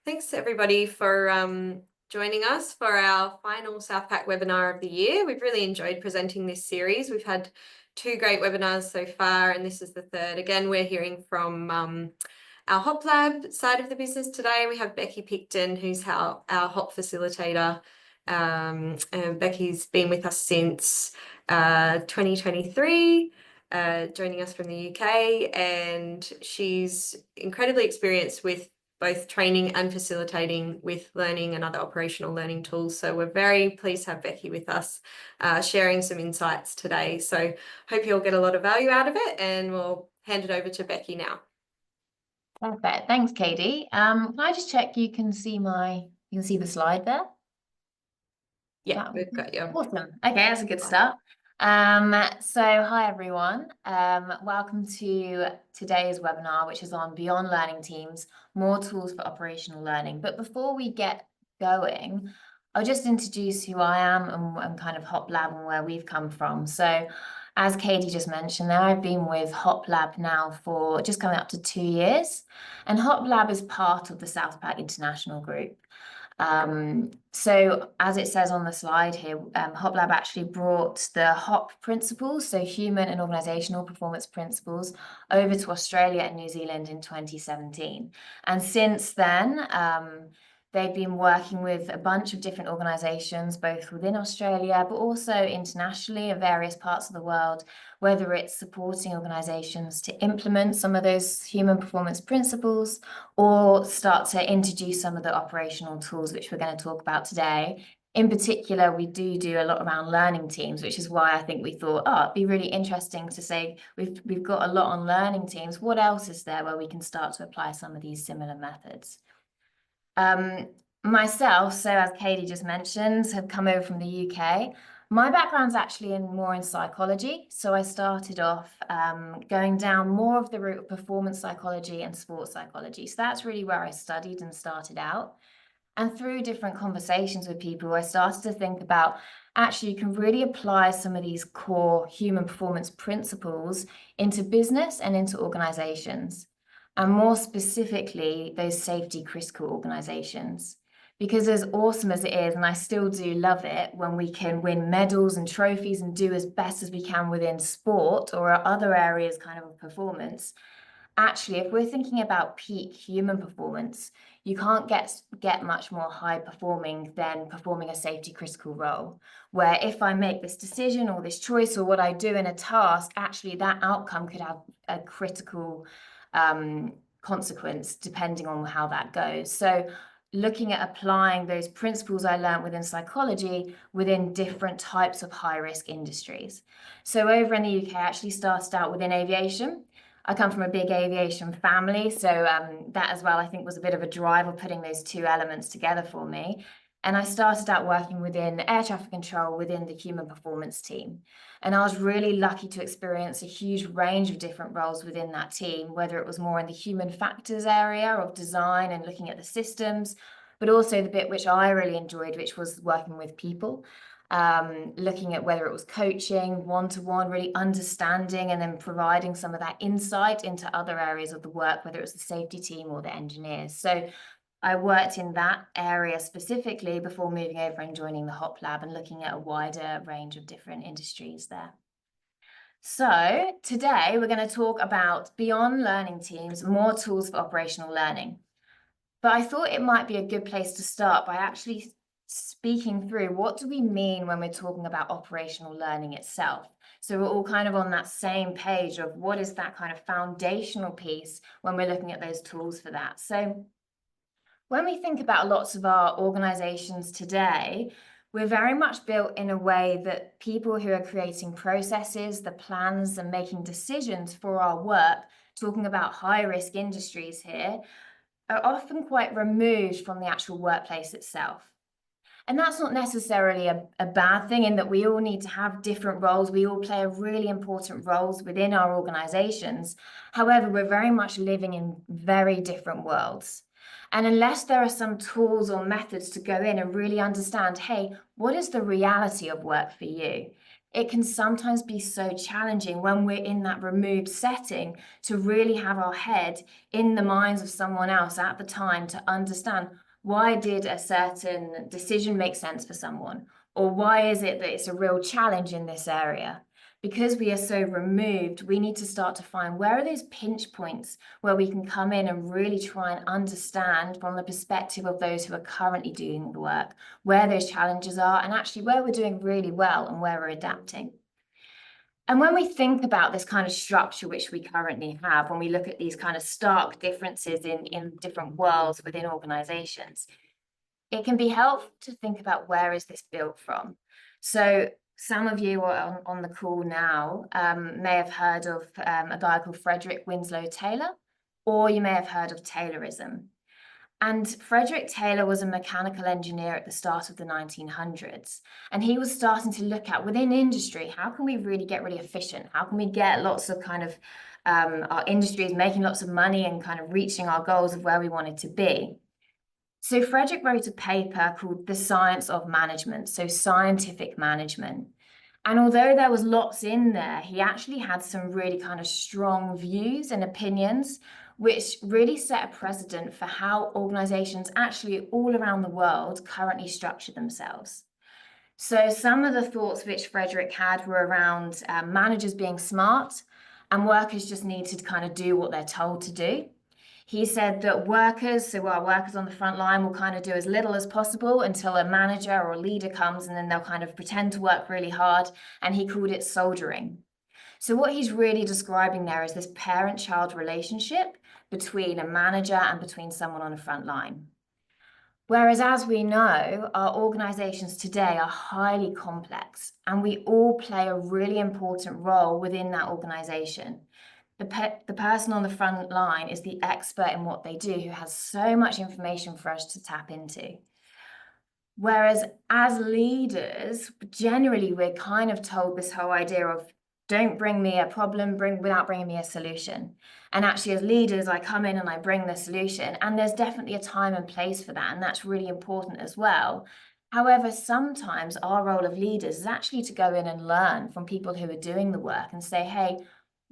Thanks everybody for joining us for our final South Pack webinar of the year. We've really enjoyed presenting this series. We've had 2 great webinars so far, and this is the 3rd. Again, we're hearing from our HOPLAB side of the business today. We have Becky Picton, who's our HOP facilitator. And Becky's been with us since 2023. Joining us from the UK, and she's incredibly experienced with both training and facilitating with learning and other operational learning tools. So we're very pleased to have Becky with us, sharing some insights today. So hope you'll get a lot of value out of it, and we'll hand it over to Becky now. Perfect. Thanks, Katie. Can I just check you can see the slide there? Yeah, we've got you. Awesome. Okay, that's a good start. So hi everyone. Welcome to today's webinar, which is on Beyond Learning Teams, more tools for operational learning. But before we get going, I'll just introduce who I am and kind of HOPLAB and where we've come from. So as Katie just mentioned there, I've been with HOPLAB now for just coming up to 2 years. And HOPLAB is part of the South Pack International Group. So as it says on the slide here, HOPLAB actually brought the HOP principles, so Human and Organisational Performance principles, over to Australia and New Zealand in 2017. And since then, they've been working with a bunch of different organisations, both within Australia, but also internationally in various parts of the world, whether it's supporting organisations to implement some of those human performance principles or start to introduce some of the operational tools, which we're going to talk about today. In particular, we do a lot around learning teams, which is why I think we thought, it'd be really interesting to say we've got a lot on learning teams. What else is there where we can start to apply some of these similar methods? Myself, so as Katie just mentioned, have come over from the UK. My background's actually more in psychology. So I started off going down more of the route of performance psychology and sports psychology. So that's really where I studied and started out. And through different conversations with people, I started to think about actually you can really apply some of these core human performance principles into business and into organizations. And more specifically, those safety critical organizations. Because as awesome as it is, and I still do love it, when we can win medals and trophies and do as best as we can within sport or other areas kind of performance, actually, if we're thinking about peak human performance, you can't get much more high performing than performing a safety critical role, where if I make this decision or this choice or what I do in a task, actually that outcome could have a critical consequence depending on how that goes. So looking at applying those principles I learned within psychology within different types of high-risk industries. So over in the UK, I actually started out within aviation. I come from a big aviation family, so that as well, I think, was a bit of a drive of putting those 2 elements together for me. And I started out working within air traffic control within the human performance team. And I was really lucky to experience a huge range of different roles within that team, whether it was more in the human factors area of design and looking at the systems, but also the bit which I really enjoyed, which was working with people. Looking at whether it was coaching, one-to-one, really understanding and then providing some of that insight into other areas of the work, whether it was the safety team or the engineers. So I worked in that area specifically before moving over and joining the HOPLAB and looking at a wider range of different industries there. So today we're going to talk about beyond learning teams, more tools for operational learning. But I thought it might be a good place to start by actually speaking through what do we mean when we're talking about operational learning itself. So we're all kind of on that same page of what is that kind of foundational piece when we're looking at those tools for that. So when we think about lots of our organizations today, we're very much built in a way that people who are creating processes, the plans and making decisions for our work, talking about high-risk industries here, are often quite removed from the actual workplace itself. And that's not necessarily a bad thing in that we all need to have different roles. We all play really important roles within our organizations. However, we're very much living in very different worlds. And unless there are some tools or methods to go in and really understand, hey, what is the reality of work for you? it can sometimes be so challenging when we're in that removed setting to really have our head in the minds of someone else at the time to understand, why did a certain decision make sense for someone? Or why is it that it's a real challenge in this area? Because we are so removed, we need to start to find, where are those pinch points where we can come in and really try and understand from the perspective of those who are currently doing the work, where those challenges are, and actually where we're doing really well and where we're adapting. And when we think about this kind of structure which we currently have, when we look at these kind of stark differences in different worlds within organizations, it can be helpful to think about, where is this built from? So some of you are on the call now may have heard of a guy called Frederick Winslow Taylor, or you may have heard of Taylorism. And Frederick Taylor was a mechanical engineer at the start of the 1900s. And he was starting to look at, within industry, how can we really get really efficient? How can we get lots of kind of our industries making lots of money and kind of reaching our goals of where we wanted to be? So Frederick wrote a paper called The Science of Management, so scientific management. And although there was lots in there, he actually had some really kind of strong views and opinions, which really set a precedent for how organizations actually all around the world currently structure themselves. So some of the thoughts which Frederick had were around managers being smart and workers just need to kind of do what they're told to do. He said that workers, so our workers on the front line, will kind of do as little as possible until a manager or a leader comes, and then they'll kind of pretend to work really hard. And he called it soldiering. So what he's really describing there is this parent-child relationship between a manager and between someone on the front line. Whereas, as we know, our organizations today are highly complex, and we all play a really important role within that organization. The person on the front line is the expert in what they do, who has so much information for us to tap into. Whereas as leaders, generally, we're kind of told this whole idea of, don't bring me a problem without bringing me a solution. And actually, as leaders, I come in and I bring the solution. And there's definitely a time and place for that. And that's really important as well. However, sometimes our role of leaders is actually to go in and learn from people who are doing the work and say, hey,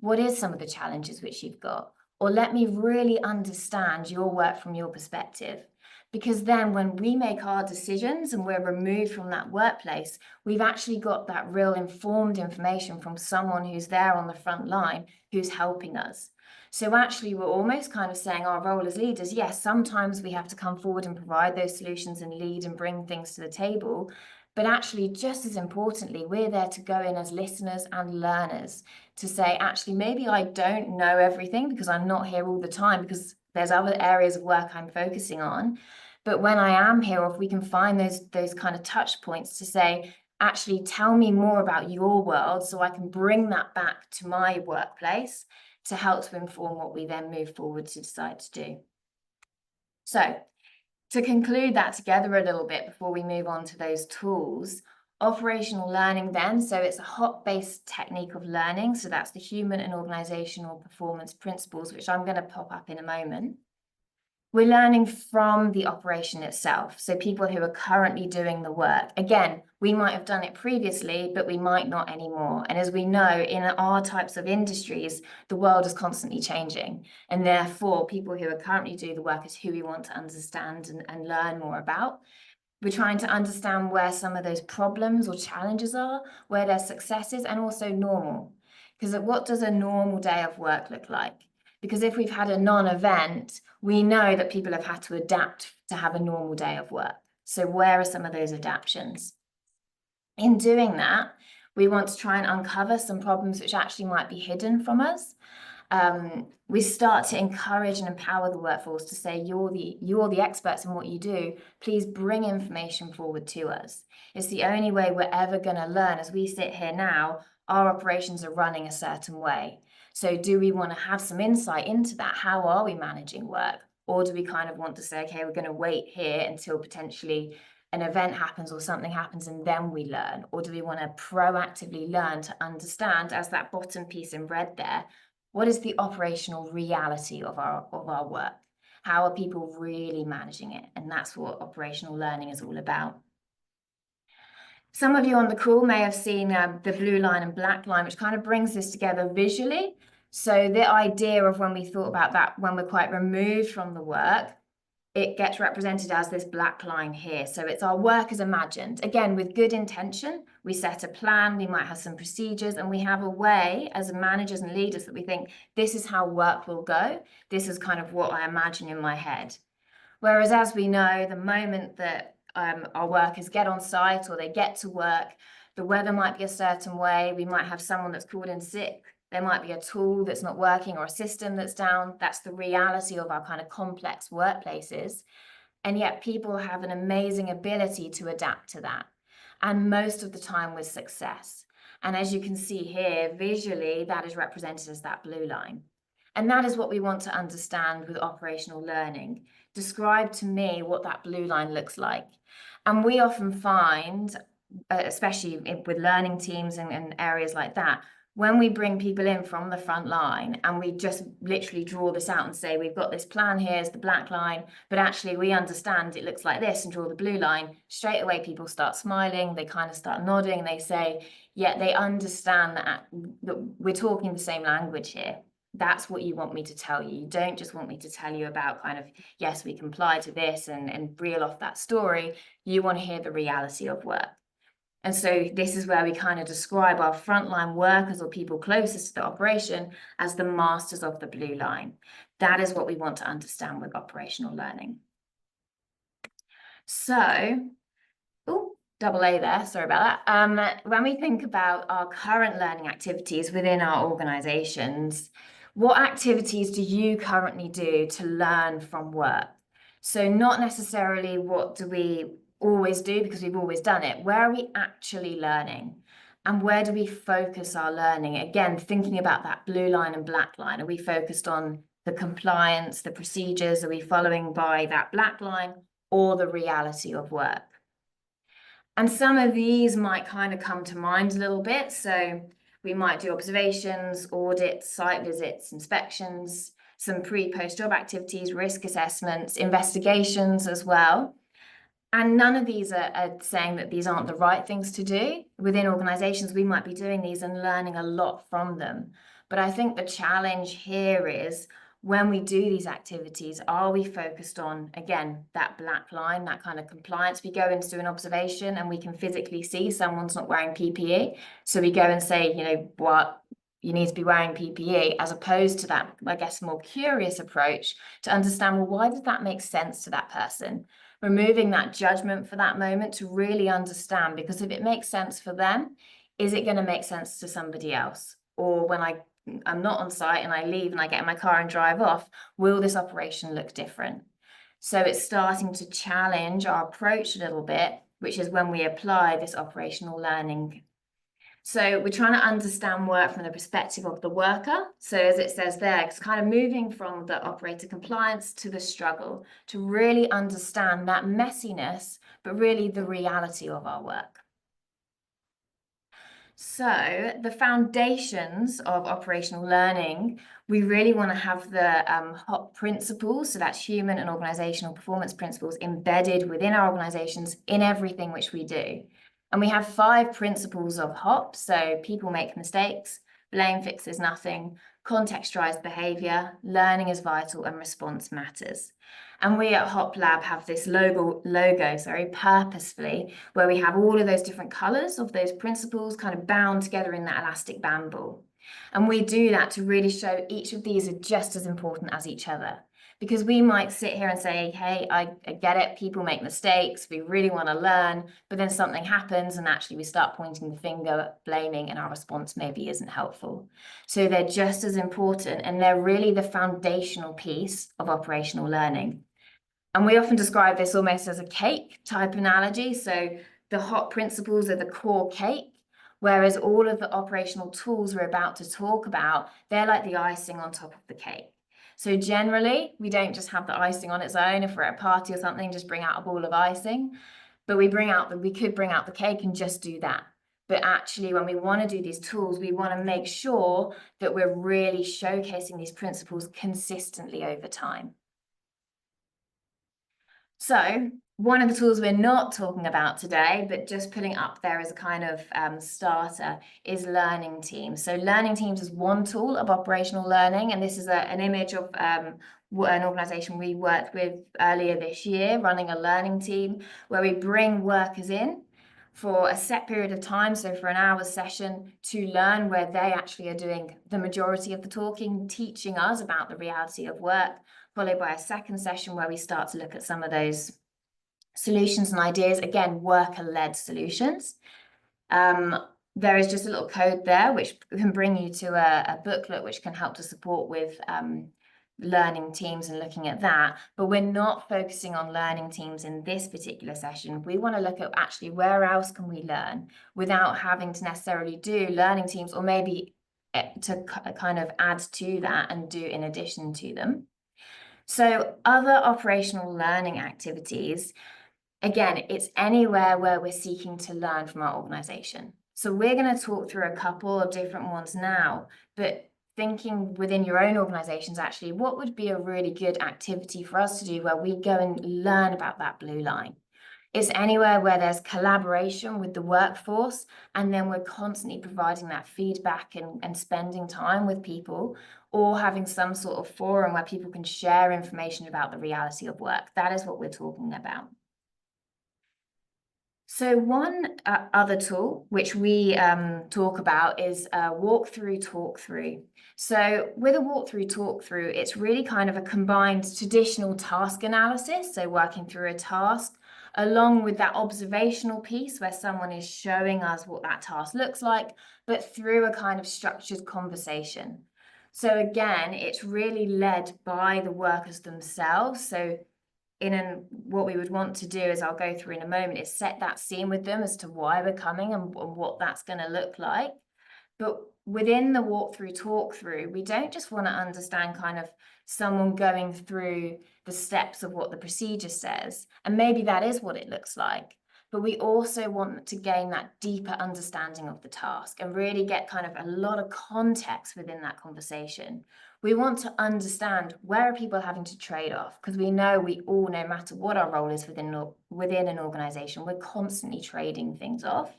what is some of the challenges which you've got? Or let me really understand your work from your perspective. Because then when we make our decisions and we're removed from that workplace, we've actually got that real informed information from someone who's there on the front line, who's helping us. So actually, we're almost kind of saying our role as leaders, yes, sometimes we have to come forward and provide those solutions and lead and bring things to the table. But actually, just as importantly, we're there to go in as listeners and learners to say, actually, maybe I don't know everything because I'm not here all the time, because there's other areas of work I'm focusing on. But when I am here, or if we can find those kind of touch points to say, actually, tell me more about your world so I can bring that back to my workplace to help to inform what we then move forward to decide to do. So to conclude that together a little bit before we move on to those tools, operational learning then, so it's a HOP-based technique of learning. So that's the Human and Organisational Performance principles, which I'm going to pop up in a moment. We're learning from the operation itself. So people who are currently doing the work. Again, we might have done it previously, but we might not anymore. And as we know, in our types of industries, the world is constantly changing. And therefore, people who are currently doing the work is who we want to understand and learn more about. We're trying to understand where some of those problems or challenges are, where there's successes, and also normal. Because what does a normal day of work look like? Because if we've had a non-event, we know that people have had to adapt to have a normal day of work. So where are some of those adaptations? In doing that, we want to try and uncover some problems which actually might be hidden from us. We start to encourage and empower the workforce to say, you're the experts in what you do. Please bring information forward to us. It's the only way we're ever going to learn. As we sit here now, our operations are running a certain way. So do we want to have some insight into that? How are we managing work? Or do we kind of want to say, okay, we're going to wait here until potentially an event happens or something happens and then we learn? Or do we want to proactively learn to understand, as that bottom piece in red there, what is the operational reality of our work? How are people really managing it? And that's what operational learning is all about. Some of you on the call may have seen the blue line and black line, which kind of brings this together visually. So the idea of when we thought about that, when we're quite removed from the work, it gets represented as this black line here. So it's our work as imagined. Again, with good intention, we set a plan, we might have some procedures, and we have a way as managers and leaders that we think, this is how work will go. This is kind of what I imagine in my head. Whereas, as we know, the moment that our workers get on site or they get to work, the weather might be a certain way. We might have someone that's called in sick. There might be a tool that's not working or a system that's down. That's the reality of our kind of complex workplaces. And yet people have an amazing ability to adapt to that. And most of the time with success. And as you can see here, visually, that is represented as that blue line. And that is what we want to understand with operational learning. Describe to me what that blue line looks like. And we often find, especially with learning teams and areas like that, when we bring people in from the front line and we just literally draw this out and say, we've got this plan, here's the black line, but actually we understand it looks like this and draw the blue line, straight away people start smiling, they kind of start nodding, they say, yeah, they understand that we're talking the same language here. That's what you want me to tell you. You don't just want me to tell you about kind of, yes, we comply to this and reel off that story. You want to hear the reality of work. And so this is where we kind of describe our frontline workers or people closest to the operation as the masters of the blue line. That is what we want to understand with operational learning. So, double A there, sorry about that. When we think about our current learning activities within our organizations, what activities do you currently do to learn from work? So not necessarily what do we always do because we've always done it. Where are we actually learning? And where do we focus our learning? Again, thinking about that blue line and black line. Are we focused on the compliance, the procedures? Are we following by that black line or the reality of work? And some of these might kind of come to mind a little bit. So we might do observations, audits, site visits, inspections, some pre-post job activities, risk assessments, investigations as well. And none of these are saying that these aren't the right things to do. Within organizations, we might be doing these and learning a lot from them. But I think the challenge here is when we do these activities, are we focused on, again, that black line, that kind of compliance? We go into an observation and we can physically see someone's not wearing PPE. So we go and say, you know, what? You need to be wearing PPE, as opposed to that, I guess, more curious approach to understand, well, why does that make sense to that person? Removing that judgment for that moment to really understand, because if it makes sense for them, is it going to make sense to somebody else? Or when I'm not on site and I leave and I get in my car and drive off, will this operation look different? So it's starting to challenge our approach a little bit, which is when we apply this operational learning. So we're trying to understand work from the perspective of the worker. So as it says there, it's kind of moving from the operator compliance to the struggle to really understand that messiness, but really the reality of our work. So the foundations of operational learning, we really want to have the HOP principles, so that's human and organizational performance principles, embedded within our organizations in everything which we do. And we have 5 principles of HOP. So people make mistakes, blame fixes nothing, contextualized behavior, learning is vital, and response matters. And we at HOPLAB have this logo, purposefully, where we have all of those different colors of those principles kind of bound together in that elastic band ball. And we do that to really show each of these are just as important as each other. Because we might sit here and say, hey, I get it, people make mistakes, we really want to learn, but then something happens and actually we start pointing the finger, blaming, and our response maybe isn't helpful. So they're just as important, and they're really the foundational piece of operational learning. And we often describe this almost as a cake type analogy. So the HOP principles are the core cake, whereas all of the operational tools we're about to talk about, they're like the icing on top of the cake. So generally, we don't just have the icing on its own. If we're at a party or something, just bring out a ball of icing. But we could bring out the cake and just do that. But actually, when we want to do these tools, we want to make sure that we're really showcasing these principles consistently over time. So one of the tools we're not talking about today, but just putting up there as a kind of starter, is learning teams. So learning teams is one tool of operational learning, and this is an image of an organisation we worked with earlier this year, running a learning team where we bring workers in for a set period of time, so for an hour session, to learn, where they actually are doing the majority of the talking, teaching us about the reality of work, followed by a second session where we start to look at some of those solutions and ideas, again, worker-led solutions. There is just a little code there which can bring you to a booklet which can help to support with learning teams and looking at that. But we're not focusing on learning teams in this particular session. We want to look at actually where else can we learn without having to necessarily do learning teams, or maybe to kind of add to that and do in addition to them. So other operational learning activities, again, it's anywhere where we're seeking to learn from our organisation. So we're going to talk through a couple of different ones now, but thinking within your own organisations, actually, what would be a really good activity for us to do where we go and learn about that blue line? It's anywhere where there's collaboration with the workforce, and then we're constantly providing that feedback and spending time with people, or having some sort of forum where people can share information about the reality of work. That is what we're talking about. So one other tool which we talk about is walkthrough talk-through. So with a walkthrough talk-through, it's really kind of a combined traditional task analysis, so working through a task, along with that observational piece where someone is showing us what that task looks like, but through a kind of structured conversation. So again, it's really led by the workers themselves. So what we would want to do, as I'll go through in a moment, is set that scene with them as to why we're coming and what that's going to look like. But within the walkthrough talk-through, we don't just want to understand kind of someone going through the steps of what the procedure says, and maybe that is what it looks like. But we also want to gain that deeper understanding of the task and really get kind of a lot of context within that conversation. We want to understand where are people having to trade off, because we know we all, no matter what our role is within an organization, we're constantly trading things off.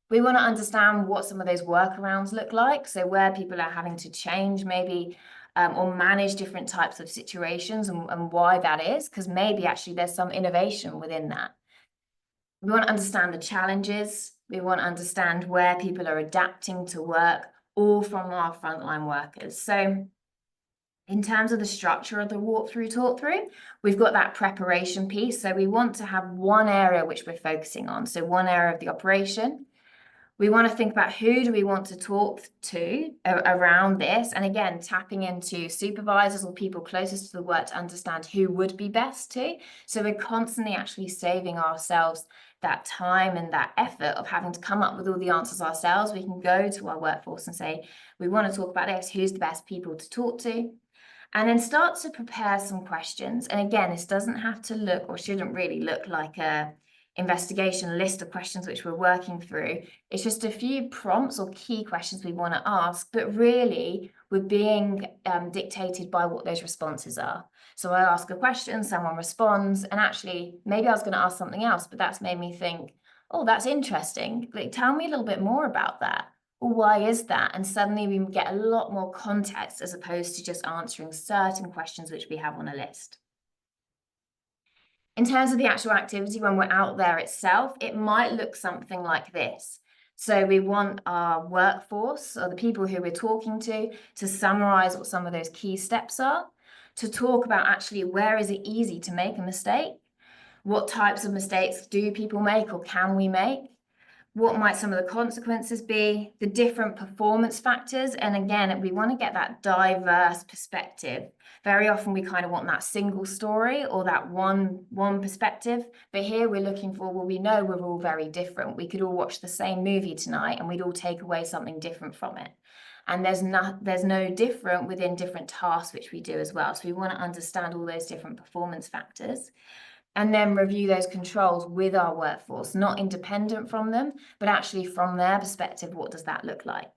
We want to understand what some of those workarounds look like, so where people are having to change maybe or manage different types of situations, and why that is, because maybe actually there's some innovation within that. We want to understand the challenges. We want to understand where people are adapting to work, all from our frontline workers. So in terms of the structure of the walkthrough talk-through, we've got that preparation piece. So we want to have one area which we're focusing on. So one area of the operation. We want to think about who do we want to talk to around this. And again, tapping into supervisors or people closest to the work to understand who would be best to. So we're constantly actually saving ourselves that time and that effort of having to come up with all the answers ourselves. We can go to our workforce and say, we want to talk about this, who's the best people to talk to? And then start to prepare some questions. And again, this doesn't have to look, or shouldn't really look, like a investigation list of questions which we're working through. It's just a few prompts or key questions we want to ask, but really we're being dictated by what those responses are. So I ask a question, someone responds, and actually maybe I was going to ask something else, but that's made me think, oh, that's interesting. Like, tell me a little bit more about that. Well, why is that? And suddenly we get a lot more context as opposed to just answering certain questions which we have on a list. In terms of the actual activity, when we're out there itself, it might look something like this. So we want our workforce, or the people who we're talking to summarize what some of those key steps are, to talk about actually where is it easy to make a mistake, what types of mistakes do people make or can we make, what might some of the consequences be, the different performance factors. And again, we want to get that diverse perspective. Very often we kind of want that single story or that one perspective, but here we're looking for, well, we know we're all very different. We could all watch the same movie tonight and we'd all take away something different from it. And there's no different within different tasks which we do as well. So we want to understand all those different performance factors, and then review those controls with our workforce, not independent from them, but actually from their perspective, what does that look like?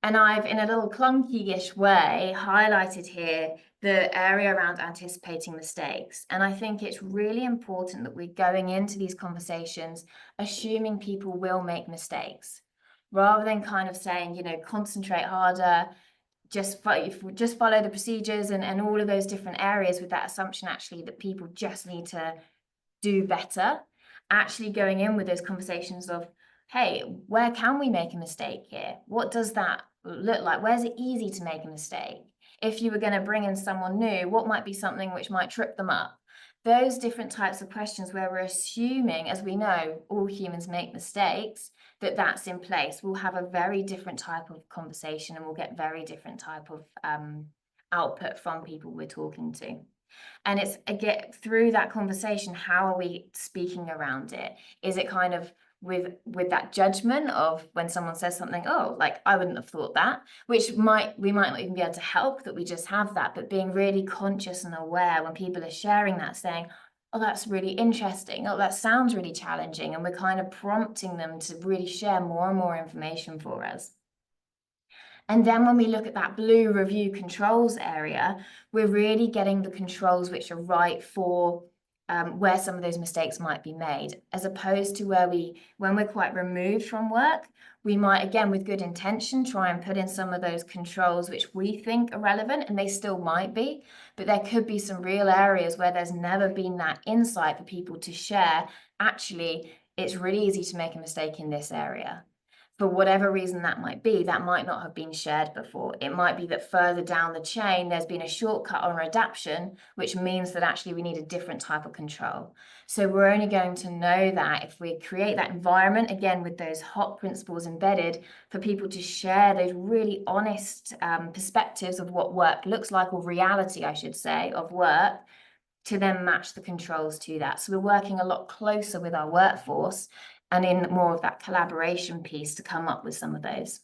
And I've, in a little clunky-ish way, highlighted here the area around anticipating mistakes. And I think it's really important that we're going into these conversations assuming people will make mistakes, rather than kind of saying, you know, concentrate harder, just follow the procedures and all of those different areas, with that assumption actually that people just need to do better. Actually going in with those conversations of, hey, where can we make a mistake here? What does that look like? Where's it easy to make a mistake? If you were going to bring in someone new, what might be something which might trip them up? Those different types of questions where we're assuming, as we know, all humans make mistakes, that's in place. We'll have a very different type of conversation, and we'll get very different type of output from people we're talking to. And it's, again, through that conversation, how are we speaking around it? Is it kind of with that judgment of when someone says something, oh, like, I wouldn't have thought that, which we might not even be able to help that we just have that, but being really conscious and aware when people are sharing that, saying, oh, that's really interesting, oh, that sounds really challenging, and we're kind of prompting them to really share more and more information for us. And then when we look at that blue review controls area, we're really getting the controls which are right for where some of those mistakes might be made, as opposed to when we're quite removed from work, we might, again, with good intention, try and put in some of those controls which we think are relevant, and they still might be, but there could be some real areas where there's never been that insight for people to share. Actually, it's really easy to make a mistake in this area. For whatever reason that might be, that might not have been shared before. It might be that further down the chain, there's been a shortcut or adaptation, which means that actually we need a different type of control. So we're only going to know that if we create that environment, again, with those HOP principles embedded, for people to share those really honest perspectives of what work looks like, or reality, I should say, of work, to then match the controls to that. So we're working a lot closer with our workforce and in more of that collaboration piece to come up with some of those.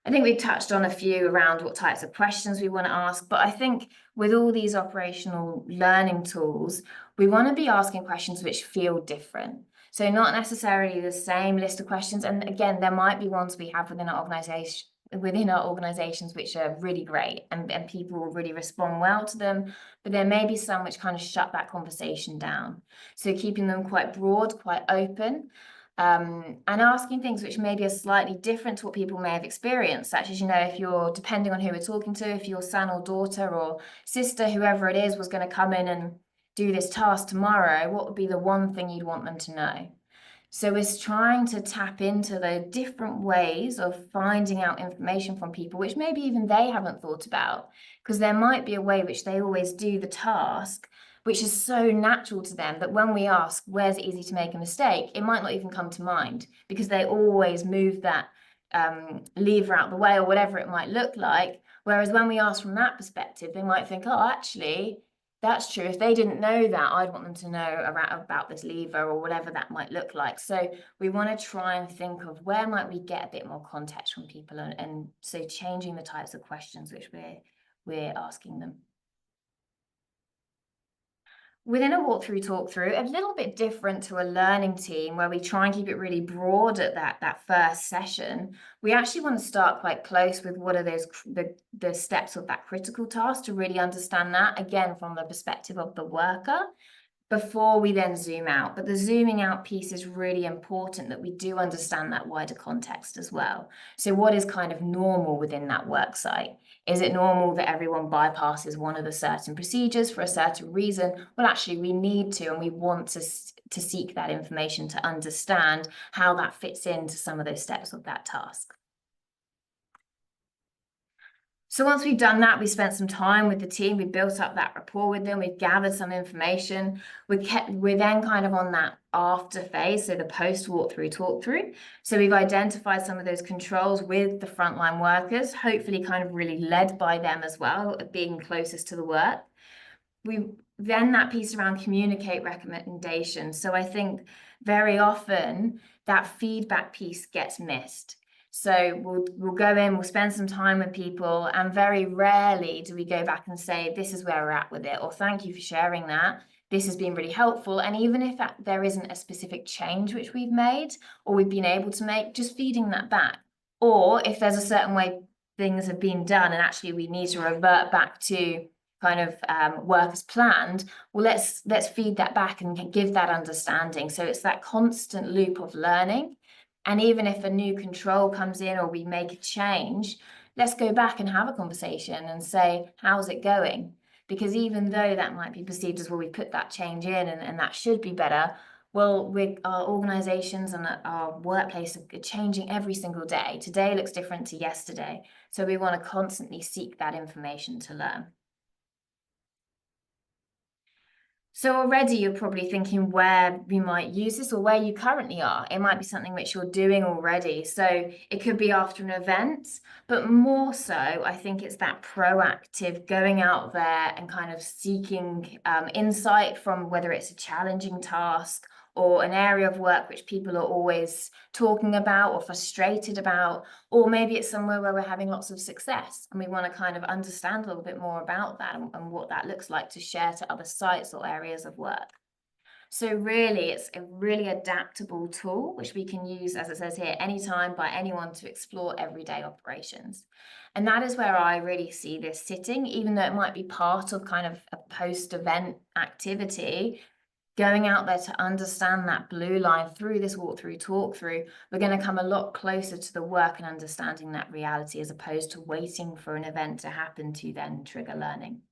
I think we touched on a few around what types of questions we want to ask, but I think with all these operational learning tools, we want to be asking questions which feel different. So not necessarily the same list of questions. And again, there might be ones we have within our organizations which are really great, and people will really respond well to them, but there may be some which kind of shut that conversation down. So keeping them quite broad, quite open, and asking things which maybe are slightly different to what people may have experienced, such as, you know, if you're, depending on who we're talking to, if your son or daughter or sister, whoever it is, was going to come in and do this task tomorrow, what would be the one thing you'd want them to know? So it's trying to tap into the different ways of finding out information from people, which maybe even they haven't thought about, because there might be a way which they always do the task, which is so natural to them that when we ask, where's it easy to make a mistake, it might not even come to mind, because they always move that lever out the way, or whatever it might look like. Whereas when we ask from that perspective, they might think, oh, actually, that's true. If they didn't know that, I'd want them to know about this lever, or whatever that might look like. So we want to try and think of where might we get a bit more context from people, and so changing the types of questions which we're asking them. Within a walkthrough talk-through, a little bit different to a learning team where we try and keep it really broad at that first session, we actually want to start quite close with what are those the steps of that critical task, to really understand that, again, from the perspective of the worker, before we then zoom out. But the zooming out piece is really important, that we do understand that wider context as well. So what is kind of normal within that work site? Is it normal that everyone bypasses one of the certain procedures for a certain reason? Well, actually, we need to, and we want to seek that information to understand how that fits into some of those steps of that task. So once we've done that, we spent some time with the team, we built up that rapport with them, we've gathered some information, we're then kind of on that after phase, so the post walkthrough talk-through. So we've identified some of those controls with the frontline workers, hopefully kind of really led by them as well, being closest to the work. We then that piece around communicate recommendations. So I think very often that feedback piece gets missed. So we'll go in, we'll spend some time with people, and very rarely do we go back and say, this is where we're at with it, or thank you for sharing that. This has been really helpful. And even if there isn't a specific change which we've made or we've been able to make, just feeding that back. Or if there's a certain way things have been done and actually we need to revert back to kind of work as planned, well, let's feed that back and give that understanding. So it's that constant loop of learning. And even if a new control comes in or we make a change, let's go back and have a conversation and say, how's it going? Because even though that might be perceived as, well, we put that change in and that should be better, well, our organizations and our workplace are changing every single day. Today looks different to yesterday. So we want to constantly seek that information to learn. So already you're probably thinking where you might use this or where you currently are. It might be something which you're doing already. So it could be after an event, but more so, I think it's that proactive going out there and kind of seeking insight from whether it's a challenging task or an area of work which people are always talking about or frustrated about, or maybe it's somewhere where we're having lots of success and we want to kind of understand a little bit more about that and what that looks like to share to other sites or areas of work. So really, it's a really adaptable tool, which we can use, as it says here, anytime by anyone to explore everyday operations. And that is where I really see this sitting, even though it might be part of kind of a post-event activity. Going out there to understand that blue line through this walkthrough, talk through, we're going to come a lot closer to the work and understanding that reality as opposed to waiting for an event to happen to then trigger learning.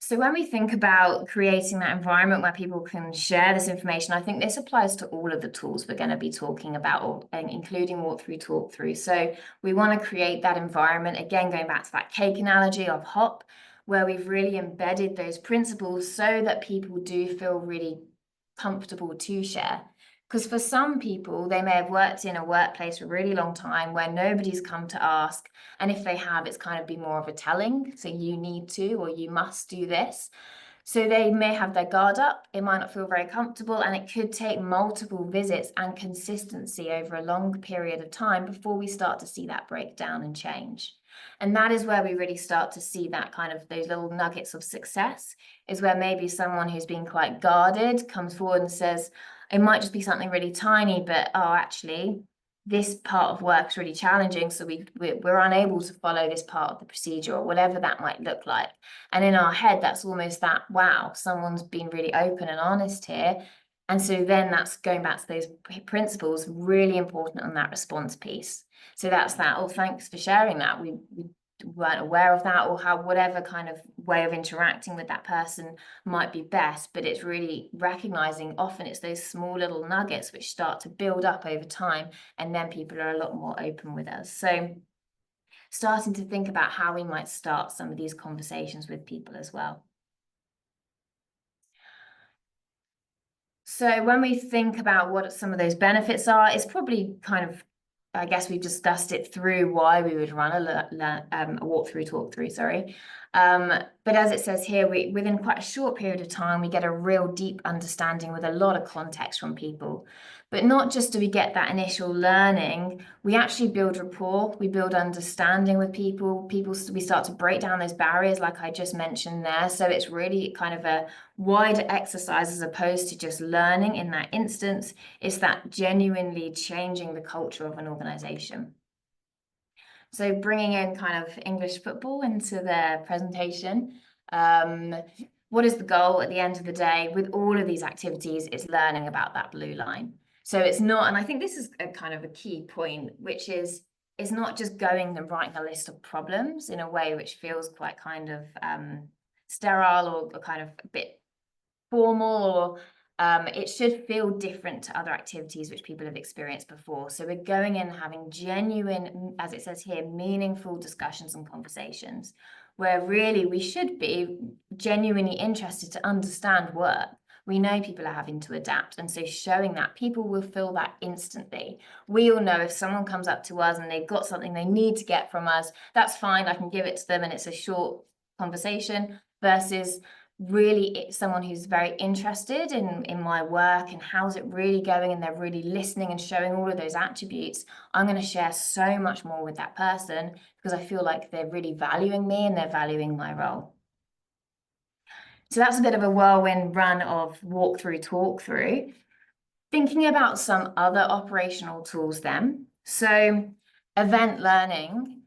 So when we think about creating that environment where people can share this information, I think this applies to all of the tools we're going to be talking about, including walkthrough, talk through. So we want to create that environment, again, going back to that cake analogy of HOP, where we've really embedded those principles so that people do feel really comfortable to share. Because for some people, they may have worked in a workplace for a really long time where nobody's come to ask. And if they have, it's kind of be more of a telling. So you need to, or you must do this. So they may have their guard up. It might not feel very comfortable, and it could take multiple visits and consistency over a long period of time before we start to see that breakdown and change. And that is where we really start to see that kind of those little nuggets of success, is where maybe someone who's been quite guarded comes forward and says, it might just be something really tiny, but oh, actually, this part of work is really challenging, so we're unable to follow this part of the procedure or whatever that might look like. And in our head, that's almost that, wow, someone's been really open and honest here. And so then that's going back to those principles, really important on that response piece. So that's that, oh, thanks for sharing that. We weren't aware of that, or how whatever kind of way of interacting with that person might be best, but it's really recognizing often it's those small little nuggets which start to build up over time, and then people are a lot more open with us. So starting to think about how we might start some of these conversations with people as well. So when we think about what some of those benefits are, it's probably kind of, I guess we've discussed it through why we would run a walkthrough, talk through, sorry. But as it says here, within quite a short period of time, we get a real deep understanding with a lot of context from people. But not just do we get that initial learning, we actually build rapport, we build understanding with people. We start to break down those barriers like I just mentioned there. So it's really kind of a wider exercise as opposed to just learning in that instance. It's that genuinely changing the culture of an organization. So bringing in kind of English football into their presentation. What is the goal at the end of the day with all of these activities? It's learning about that blue line. So it's not, and I think this is a kind of a key point, which is it's not just going and writing a list of problems in a way which feels quite kind of sterile or kind of a bit formal, or it should feel different to other activities which people have experienced before. So we're going in and having genuine, as it says here, meaningful discussions and conversations, where really we should be genuinely interested to understand work. We know people are having to adapt, and so showing that, people will feel that instantly. We all know if someone comes up to us and they've got something they need to get from us, that's fine, I can give it to them and it's a short conversation, versus really someone who's very interested in my work and how's it really going, and they're really listening and showing all of those attributes. I'm going to share so much more with that person because I feel like they're really valuing me and they're valuing my role. So that's a bit of a whirlwind run of walkthrough, talk through. Thinking about some other operational tools then. So event learning,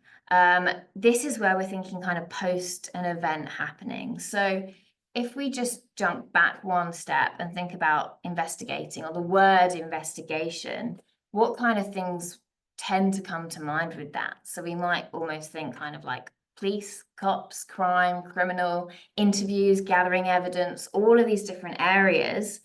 this is where we're thinking kind of post an event happening. So if we just jump back one step and think about investigating, or the word investigation, what kind of things tend to come to mind with that? So we might almost think kind of like police, cops, crime, criminal, interviews, gathering evidence, all of these different areas.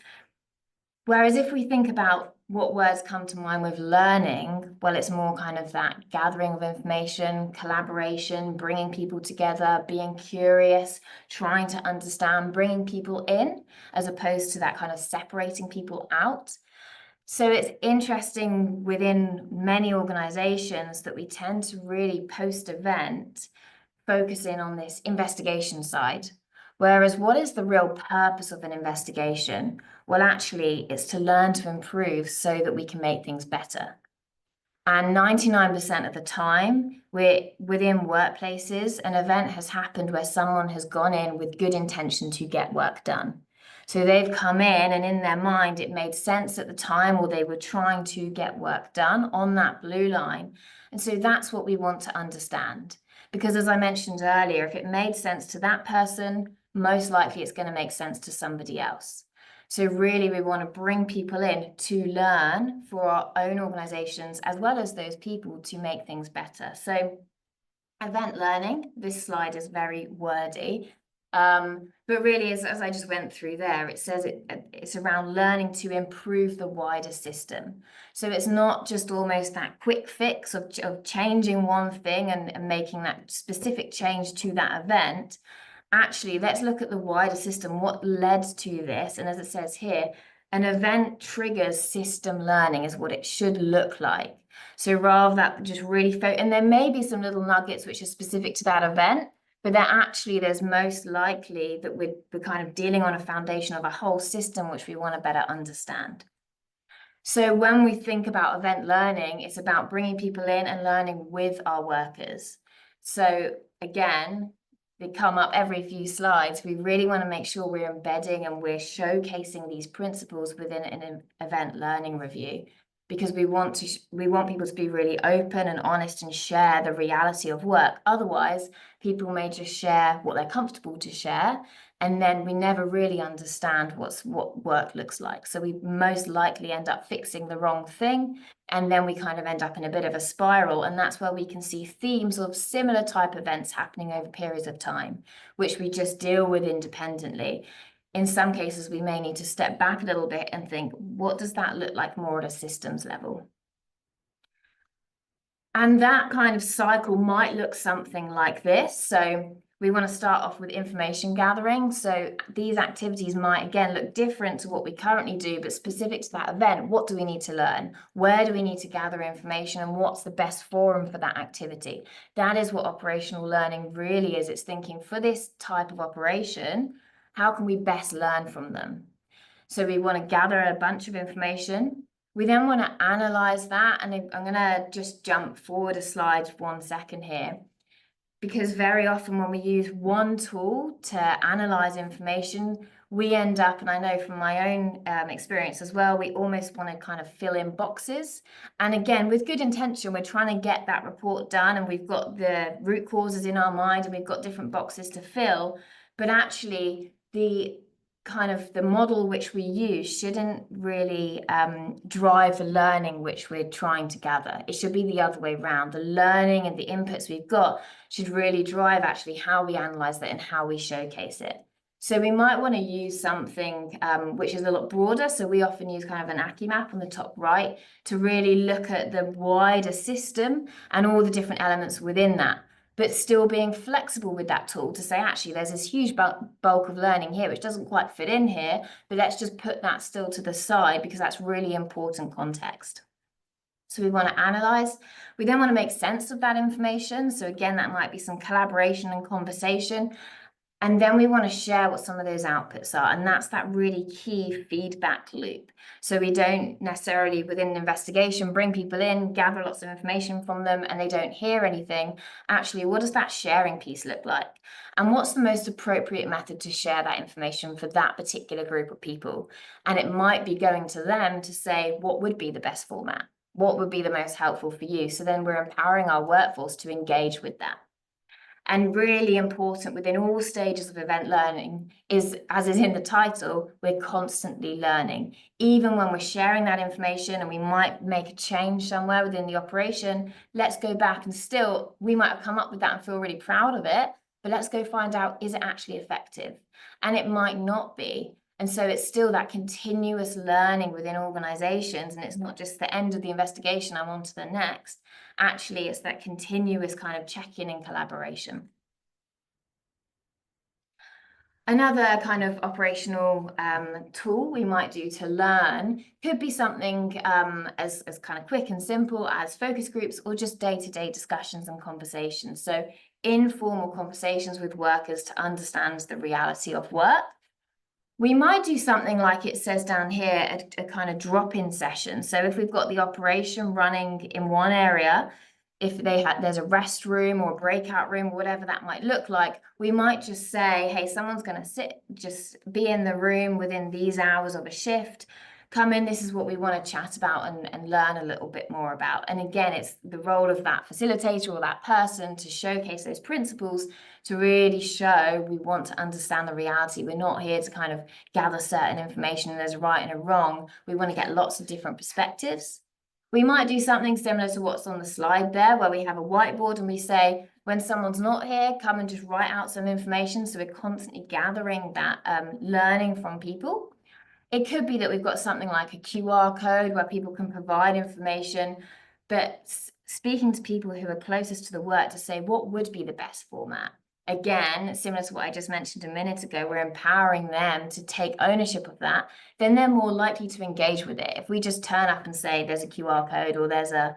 Whereas if we think about what words come to mind with learning, well, it's more kind of that gathering of information, collaboration, bringing people together, being curious, trying to understand, bringing people in, as opposed to that kind of separating people out. So it's interesting within many organizations that we tend to really post-event focus in on this investigation side. Whereas what is the real purpose of an investigation? Well, actually, it's to learn to improve so that we can make things better. And 99% of the time, we're within workplaces, an event has happened where someone has gone in with good intention to get work done. So they've come in and in their mind, it made sense at the time, or they were trying to get work done on that blue line. And so that's what we want to understand. Because as I mentioned earlier, if it made sense to that person, most likely it's going to make sense to somebody else. So really, we want to bring people in to learn for our own organizations, as well as those people to make things better. So event learning, this slide is very wordy. But really, as I just went through there, it says it's around learning to improve the wider system. So it's not just almost that quick fix of changing one thing and making that specific change to that event. Actually, let's look at the wider system, what led to this. And as it says here, an event triggers system learning is what it should look like. So rather that just really and there may be some little nuggets which are specific to that event, but that actually there's most likely that we're kind of dealing on a foundation of a whole system which we want to better understand. So when we think about event learning, it's about bringing people in and learning with our workers. So again, they come up every few slides. We really want to make sure we're embedding and we're showcasing these principles within an event learning review, because we want people to be really open and honest and share the reality of work. Otherwise, people may just share what they're comfortable to share, and then we never really understand what work looks like. So we most likely end up fixing the wrong thing, and then we kind of end up in a bit of a spiral. And that's where we can see themes of similar type events happening over periods of time, which we just deal with independently. In some cases, we may need to step back a little bit and think, what does that look like more at a systems level? And that kind of cycle might look something like this. So we want to start off with information gathering. So these activities might, again, look different to what we currently do, but specific to that event. What do we need to learn? Where do we need to gather information? And what's the best forum for that activity? That is what operational learning really is. It's thinking, for this type of operation, how can we best learn from them? So we want to gather a bunch of information. We then want to analyze that. And I'm going to just jump forward a slide 1 second here, because very often when we use one tool to analyze information, we end up, and I know from my own experience as well, we almost want to kind of fill in boxes. And again, with good intention, we're trying to get that report done, and we've got the root causes in our mind, and we've got different boxes to fill. But actually, the kind of the model which we use shouldn't really drive the learning which we're trying to gather. It should be the other way around. The learning and the inputs we've got should really drive actually how we analyze that and how we showcase it. So we might want to use something which is a lot broader. So we often use kind of an Aki map on the top right to really look at the wider system and all the different elements within that, but still being flexible with that tool to say, actually, there's this huge bulk of learning here, which doesn't quite fit in here, but let's just put that still to the side because that's really important context. So we want to analyze. We then want to make sense of that information. So again, that might be some collaboration and conversation. And then we want to share what some of those outputs are. And that's that really key feedback loop. So we don't necessarily, within an investigation, bring people in, gather lots of information from them, and they don't hear anything. Actually, what does that sharing piece look like? And what's the most appropriate method to share that information for that particular group of people? And it might be going to them to say, what would be the best format? What would be the most helpful for you? So then we're empowering our workforce to engage with that. And really important within all stages of event learning is, as is in the title, we're constantly learning. Even when we're sharing that information and we might make a change somewhere within the operation, let's go back and still, we might have come up with that and feel really proud of it, but let's go find out, is it actually effective? And it might not be. And so it's still that continuous learning within organizations, and it's not just the end of the investigation, I'm on to the next. Actually, it's that continuous kind of check-in and collaboration. Another kind of operational tool we might do to learn could be something as kind of quick and simple as focus groups or just day-to-day discussions and conversations. So informal conversations with workers to understand the reality of work. We might do something like it says down here, a kind of drop-in session. So if we've got the operation running in one area, if there's a rest room or a breakout room or whatever that might look like, we might just say, hey, someone's going to just be in the room within these hours of a shift. Come in, this is what we want to chat about and learn a little bit more about. And again, it's the role of that facilitator or that person to showcase those principles, to really show we want to understand the reality. We're not here to kind of gather certain information and there's a right and a wrong. We want to get lots of different perspectives. We might do something similar to what's on the slide there, where we have a whiteboard and we say, when someone's not here, come and just write out some information. So we're constantly gathering that learning from people. It could be that we've got something like a QR code where people can provide information, but speaking to people who are closest to the work to say what would be the best format. Again, similar to what I just mentioned a minute ago, we're empowering them to take ownership of that, then they're more likely to engage with it. If we just turn up and say there's a QR code or there's a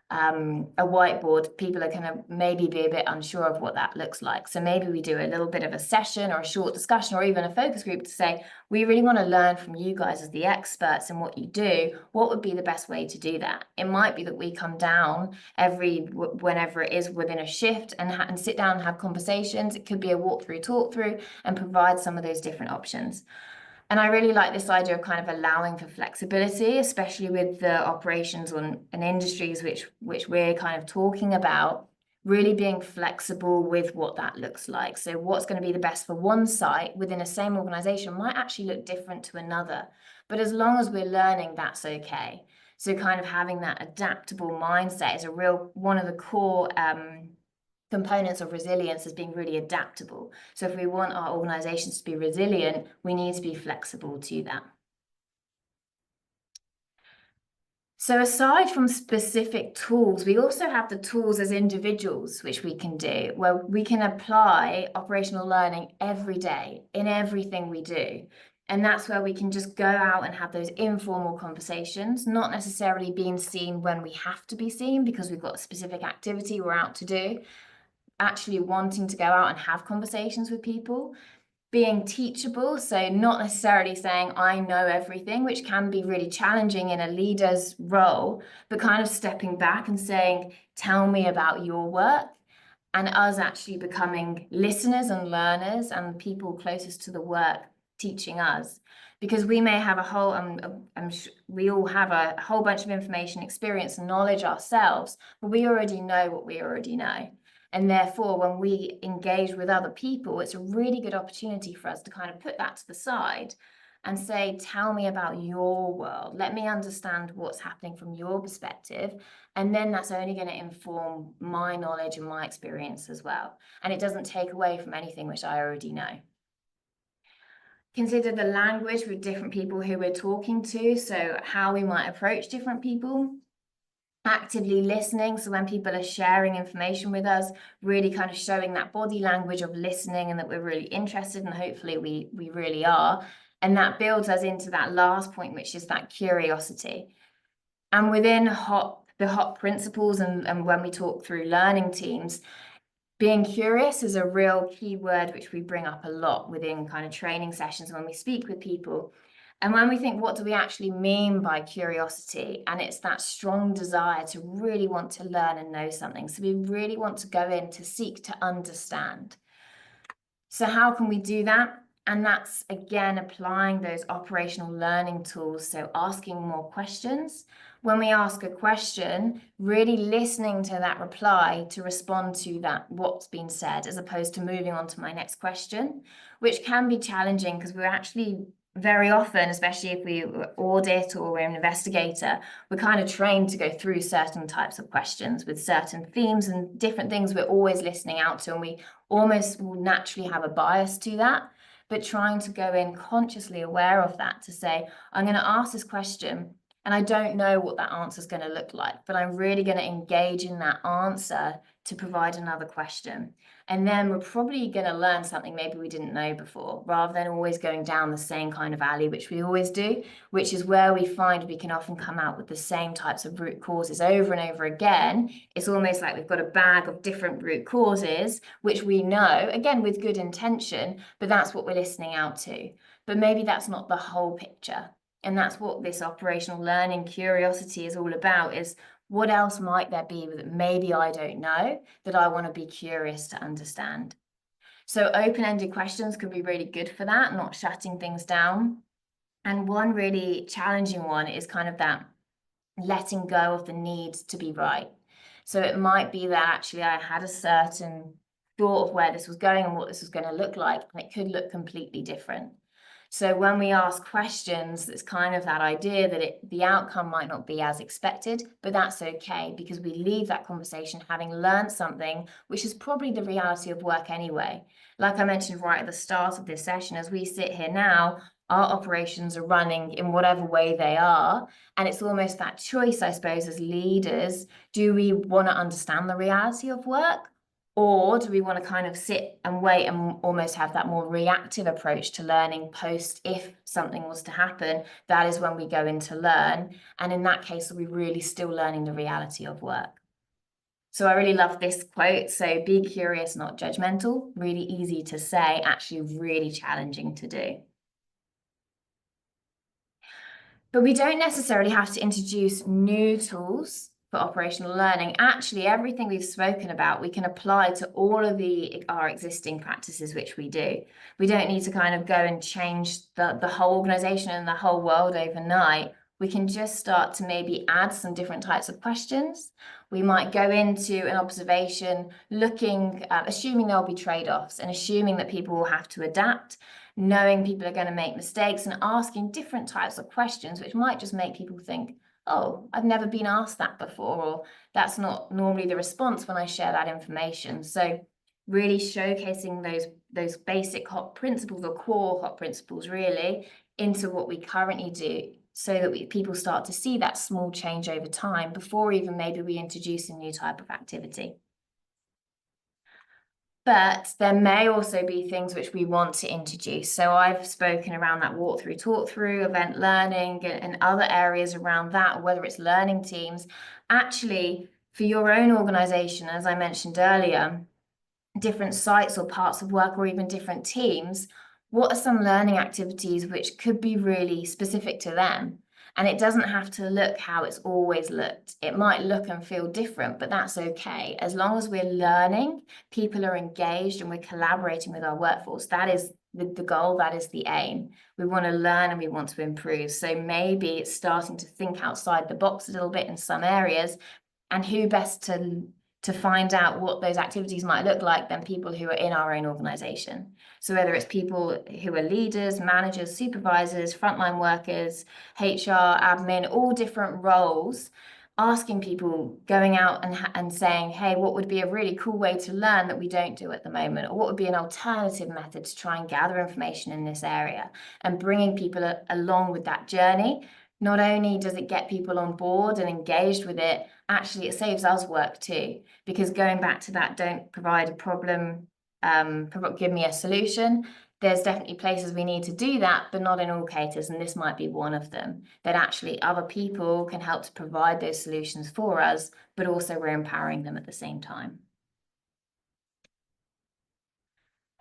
whiteboard, people are going to maybe be a bit unsure of what that looks like. So maybe we do a little bit of a session or a short discussion or even a focus group to say, we really want to learn from you guys as the experts in what you do. What would be the best way to do that? It might be that we come down whenever it is within a shift and sit down and have conversations. It could be a walkthrough, talk through, and provide some of those different options. And I really like this idea of kind of allowing for flexibility, especially with the operations and industries which we're kind of talking about, really being flexible with what that looks like. So what's going to be the best for one site within a same organization might actually look different to another. But as long as we're learning, that's okay. So kind of having that adaptable mindset is one of the core components of resilience as being really adaptable. So if we want our organizations to be resilient, we need to be flexible to that. So aside from specific tools, we also have the tools as individuals, which we can do, where we can apply operational learning every day in everything we do. And that's where we can just go out and have those informal conversations, not necessarily being seen when we have to be seen because we've got a specific activity we're out to do, actually wanting to go out and have conversations with people, being teachable, so not necessarily saying I know everything, which can be really challenging in a leader's role, but kind of stepping back and saying, tell me about your work, and us actually becoming listeners and learners and people closest to the work teaching us. Because we may have we all have a whole bunch of information, experience, and knowledge ourselves, but we already know what we already know. And therefore, when we engage with other people, it's a really good opportunity for us to kind of put that to the side and say, tell me about your world. Let me understand what's happening from your perspective. And then that's only going to inform my knowledge and my experience as well. And it doesn't take away from anything which I already know. Consider the language with different people who we're talking to, so how we might approach different people. Actively listening, so when people are sharing information with us, really kind of showing that body language of listening and that we're really interested, and hopefully we really are. And that builds us into that last point, which is that curiosity. And within the HOP principles and when we talk through learning teams, being curious is a real key word which we bring up a lot within kind of training sessions when we speak with people. And when we think, what do we actually mean by curiosity? And it's that strong desire to really want to learn and know something. So we really want to go in to seek to understand. So how can we do that? And that's, again, applying those operational learning tools. So asking more questions, when we ask a question, really listening to that reply to respond to that, what's been said, as opposed to moving on to my next question, which can be challenging because we're actually very often, especially if we audit or we're an investigator, we're kind of trained to go through certain types of questions with certain themes and different things we're always listening out to, and we almost will naturally have a bias to that. But trying to go in consciously aware of that to say, I'm going to ask this question and I don't know what that answer is going to look like, but I'm really going to engage in that answer to provide another question. And then we're probably going to learn something maybe we didn't know before, rather than always going down the same kind of alley, which we always do, which is where we find we can often come out with the same types of root causes over and over again. It's almost like we've got a bag of different root causes, which we know, again, with good intention, but that's what we're listening out to. But maybe that's not the whole picture. And that's what this operational learning curiosity is all about, is what else might there be that maybe I don't know that I want to be curious to understand. So open-ended questions can be really good for that, not shutting things down. And one really challenging one is kind of that letting go of the need to be right. So it might be that actually I had a certain thought of where this was going and what this was going to look like, and it could look completely different. So when we ask questions, it's kind of that idea that the outcome might not be as expected, but that's okay, because we leave that conversation having learned something, which is probably the reality of work anyway. Like I mentioned right at the start of this session, as we sit here now, our operations are running in whatever way they are. And it's almost that choice, I suppose, as leaders, do we want to understand the reality of work? Or do we want to kind of sit and wait and almost have that more reactive approach to learning post if something was to happen? That is when we go in to learn. And in that case, are we really still learning the reality of work? So I really love this quote. So be curious, not judgmental. Really easy to say, actually really challenging to do. But we don't necessarily have to introduce new tools for operational learning. Actually, everything we've spoken about, we can apply to all of our existing practices, which we do. We don't need to kind of go and change the whole organization and the whole world overnight. We can just start to maybe add some different types of questions. We might go into an observation looking, assuming there'll be trade-offs and assuming that people will have to adapt, knowing people are going to make mistakes and asking different types of questions, which might just make people think, oh, I've never been asked that before, or that's not normally the response when I share that information. So really showcasing those basic HOP principles, or core HOP principles really, into what we currently do, so that people start to see that small change over time before even maybe we introduce a new type of activity. But there may also be things which we want to introduce. So I've spoken around that walk through, talk through, event learning, and other areas around that, whether it's learning teams. Actually, for your own organization, as I mentioned earlier, different sites or parts of work, or even different teams, what are some learning activities which could be really specific to them? And it doesn't have to look how it's always looked. It might look and feel different, but that's okay. As long as we're learning, people are engaged, and we're collaborating with our workforce. That is the goal, that is the aim. We want to learn and we want to improve. So maybe it's starting to think outside the box a little bit in some areas, and who best to find out what those activities might look like than people who are in our own organization. So whether it's people who are leaders, managers, supervisors, frontline workers, HR, admin, all different roles, asking people, going out and saying, hey, what would be a really cool way to learn that we don't do at the moment? Or what would be an alternative method to try and gather information in this area? And bringing people along with that journey. Not only does it get people on board and engaged with it, actually it saves us work too. Because going back to that, don't provide a problem, give me a solution. There's definitely places we need to do that, but not in all cases, and this might be one of them, that actually other people can help to provide those solutions for us, but also we're empowering them at the same time.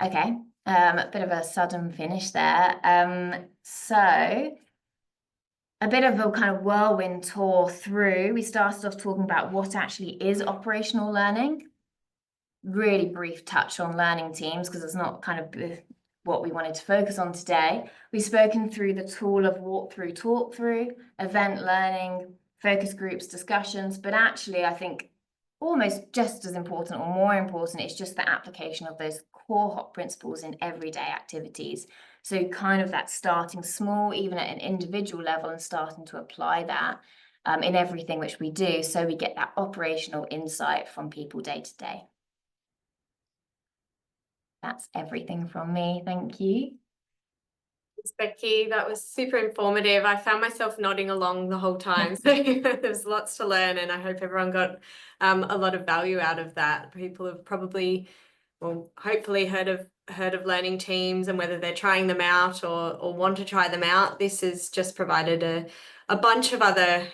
Okay, a bit of a sudden finish there. So a bit of a kind of whirlwind tour through. We started off talking about what actually is operational learning. Really brief touch on learning teams, because it's not kind of what we wanted to focus on today. We've spoken through the tool of walk through, talk through, event learning, focus groups, discussions, but actually I think almost just as important or more important, it's just the application of those core HOP principles in everyday activities. So kind of that starting small, even at an individual level, and starting to apply that in everything which we do, so we get that operational insight from people day to day. That's everything from me. Thank you. Thanks, Becky. That was super informative. I found myself nodding along the whole time. So there's lots to learn, and I hope everyone got a lot of value out of that. People have probably, well, hopefully heard of learning teams, and whether they're trying them out or want to try them out, this has just provided a bunch of other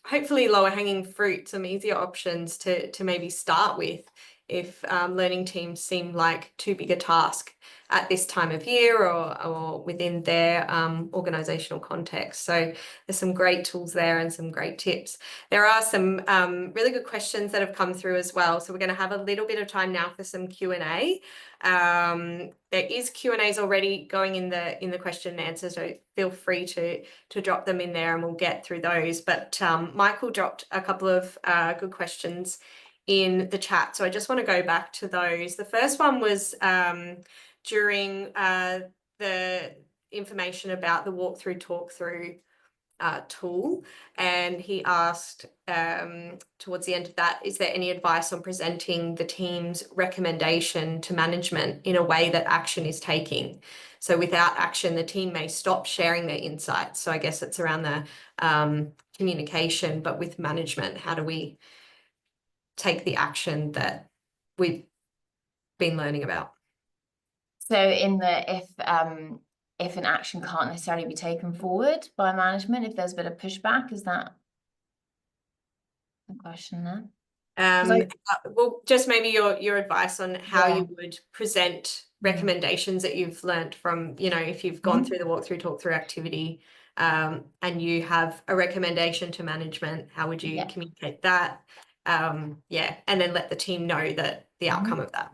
hopefully lower hanging fruit, some easier options to maybe start with if learning teams seem like too big a task at this time of year or within their organisational context. So there's some great tools there and some great tips. There are some really good questions that have come through as well. So we're going to have a little bit of time now for some Q&A. There is Q&As already going in the question and answer, so feel free to drop them in there and we'll get through those. But Michael dropped a couple of good questions in the chat, so I just want to go back to those. The first one was during the information about the walkthrough talk-through tool, and he asked towards the end of that, is there any advice on presenting the team's recommendation to management in a way that action is taking? So without action, the team may stop sharing their insights. So I guess it's around the communication, but with management, how do we take the action that we've been learning about? So in the if an action can't necessarily be taken forward by management, if there's a bit of pushback, is that the question there? Well, just maybe your advice on how you would present recommendations that you've learned from, if you've gone through the walkthrough talk-through activity and you have a recommendation to management, how would you communicate that? And then let the team know that the outcome of that.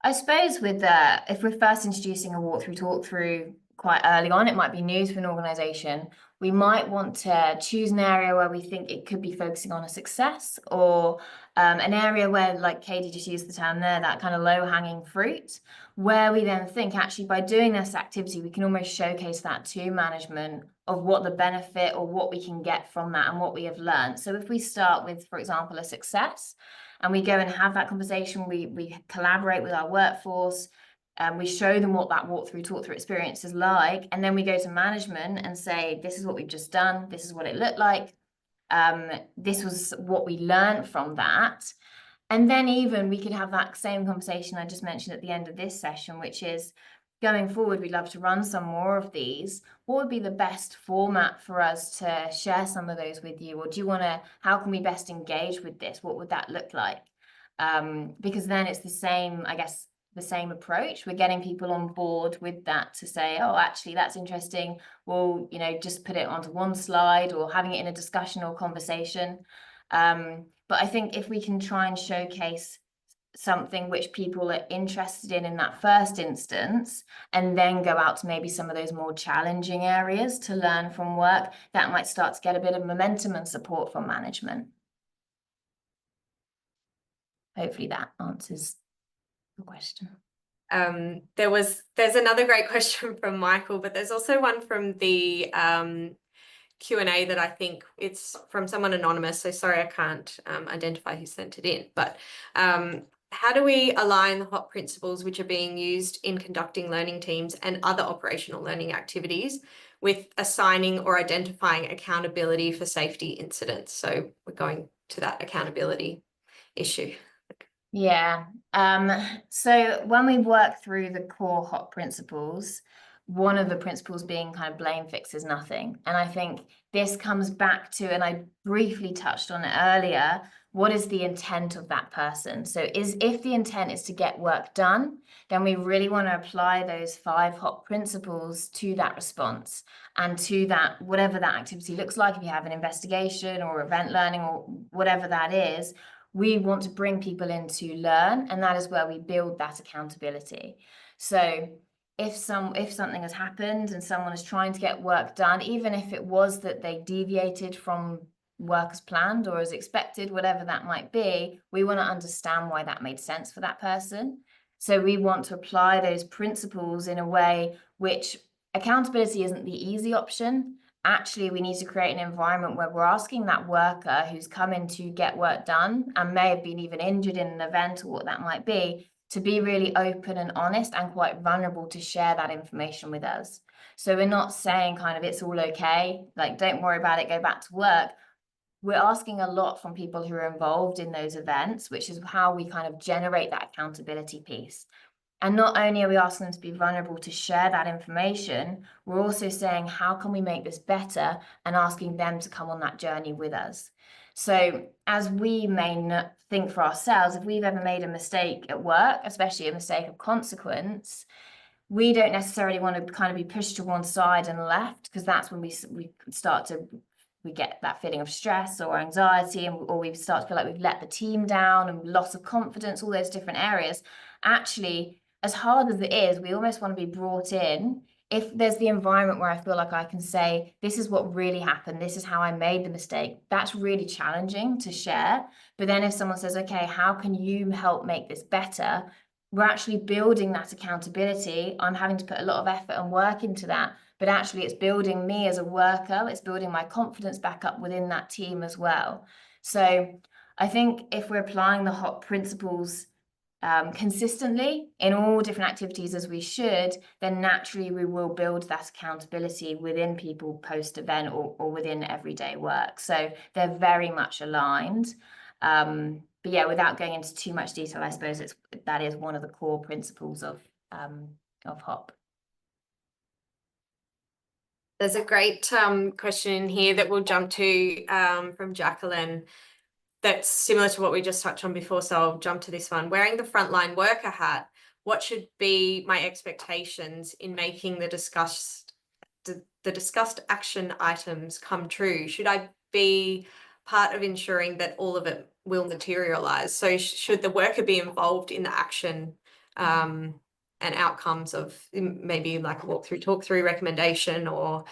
I suppose with if we're first introducing a walkthrough talk-through quite early on, it might be new to an organisation. We might want to choose an area where we think it could be focusing on a success, or an area where, like Katie just used the term there, that kind of low-hanging fruit, where we then think actually by doing this activity, we can almost showcase that to management of what the benefit or what we can get from that and what we have learned. So if we start with, for example, a success, and we go and have that conversation, we collaborate with our workforce, we show them what that walkthrough talk-through experience is like, and then we go to management and say, this is what we've just done, this is what it looked like, this was what we learned from that. And then even we could have that same conversation I just mentioned at the end of this session, which is, going forward, we'd love to run some more of these. What would be the best format for us to share some of those with you? Or do you want to, how can we best engage with this? What would that look like? Because then it's the same, I guess, the same approach. We're getting people on board with that to say, oh, actually, that's interesting. We'll, just put it onto one slide, or having it in a discussion or conversation. But I think if we can try and showcase something which people are interested in that first instance, and then go out to maybe some of those more challenging areas to learn from work, that might start to get a bit of momentum and support from management. Hopefully that answers the question. There's another great question from Michael, but there's also one from the Q&A that I think it's from someone anonymous, so sorry I can't identify who sent it in, but how do we align the HOP principles which are being used in conducting learning teams and other operational learning activities with assigning or identifying accountability for safety incidents? So we're going to that accountability issue. Yeah. So when we work through the core HOP principles, one of the principles being kind of blame fixes nothing. And I think this comes back to, and I briefly touched on it earlier, what is the intent of that person? So if the intent is to get work done, then we really want to apply those 5 HOP principles to that response and to that, whatever that activity looks like. If you have an investigation or event learning or whatever that is, we want to bring people in to learn, and that is where we build that accountability. So if something has happened and someone is trying to get work done, even if it was that they deviated from work as planned or as expected, whatever that might be, we want to understand why that made sense for that person. So we want to apply those principles in a way which accountability isn't the easy option. Actually, we need to create an environment where we're asking that worker who's come in to get work done and may have been even injured in an event or what that might be, to be really open and honest and quite vulnerable to share that information with us. So we're not saying kind of it's all okay, like don't worry about it, go back to work. We're asking a lot from people who are involved in those events, which is how we kind of generate that accountability piece. And not only are we asking them to be vulnerable to share that information, we're also saying, how can we make this better, and asking them to come on that journey with us. So as we may think for ourselves, if we've ever made a mistake at work, especially a mistake of consequence, we don't necessarily want to kind of be pushed to one side and left, because that's when we get that feeling of stress or anxiety, or we start to feel like we've let the team down and loss of confidence, all those different areas. Actually, as hard as it is, we almost want to be brought in. If there's the environment where I feel like I can say, this is what really happened, this is how I made the mistake, that's really challenging to share. But then if someone says, okay, how can you help make this better? We're actually building that accountability. I'm having to put a lot of effort and work into that, but actually it's building me as a worker. It's building my confidence back up within that team as well. So I think if we're applying the HOP principles consistently in all different activities as we should, then naturally we will build that accountability within people post-event or within everyday work. So they're very much aligned. But yeah, without going into too much detail, I suppose that is one of the core principles of HOP. There's a great question here that we'll jump to from Jacqueline, that's similar to what we just touched on before, so I'll jump to this one. Wearing the frontline worker hat, what should be my expectations in making the discussed action items come true? Should I be part of ensuring that all of it will materialize? So should the worker be involved in the action and outcomes of maybe like a walkthrough, talk through recommendation, or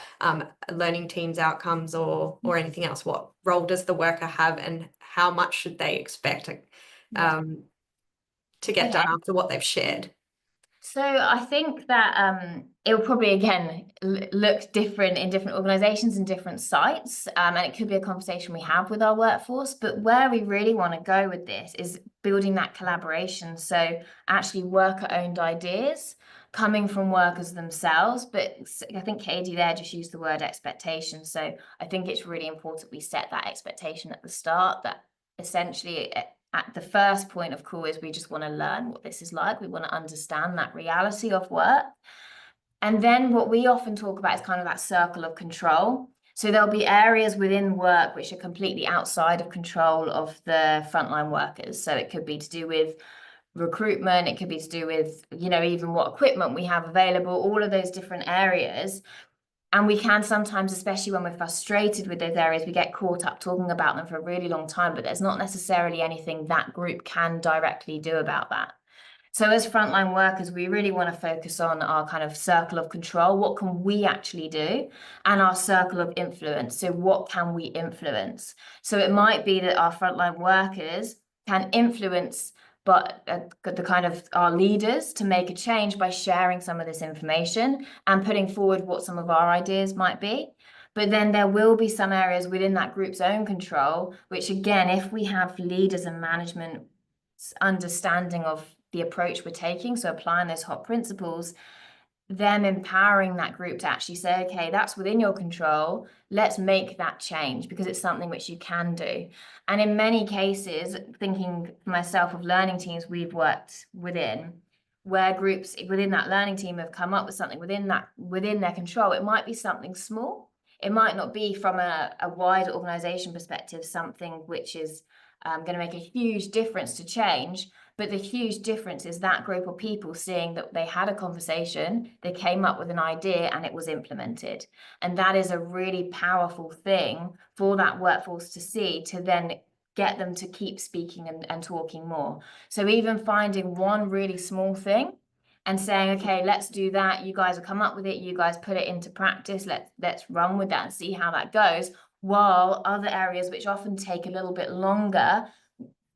learning teams outcomes, or anything else? What role does the worker have, and how much should they expect to get done after what they've shared? So I think that it will probably, again, look different in different organizations and different sites. And it could be a conversation we have with our workforce. But where we really want to go with this is building that collaboration. So actually worker-owned ideas coming from workers themselves. But I think Katie there just used the word expectation. So I think it's really important we set that expectation at the start, that essentially at the first point of call is we just want to learn what this is like. We want to understand that reality of work. And then what we often talk about is kind of that circle of control. So there'll be areas within work which are completely outside of control of the frontline workers. So it could be to do with recruitment, it could be to do with, even what equipment we have available, all of those different areas. And we can sometimes, especially when we're frustrated with those areas, we get caught up talking about them for a really long time, but there's not necessarily anything that group can directly do about that. So as frontline workers, we really want to focus on our kind of circle of control. What can we actually do? And our circle of influence. So what can we influence? So it might be that our frontline workers can influence but the kind of our leaders to make a change by sharing some of this information and putting forward what some of our ideas might be. But then there will be some areas within that group's own control, which again, if we have leaders and management understanding of the approach we're taking, so applying those HOP principles, them empowering that group to actually say, okay, that's within your control, let's make that change, because it's something which you can do. And in many cases, thinking for myself of learning teams we've worked within, where groups within that learning team have come up with something within their control, it might be something small. It might not be from a wider organization perspective, something which is going to make a huge difference to change. But the huge difference is that group of people seeing that they had a conversation, they came up with an idea, and it was implemented. And that is a really powerful thing for that workforce to see, to then get them to keep speaking and talking more. So even finding one really small thing and saying, okay, let's do that. You guys have come up with it. You guys put it into practice. Let's run with that and see how that goes. while other areas which often take a little bit longer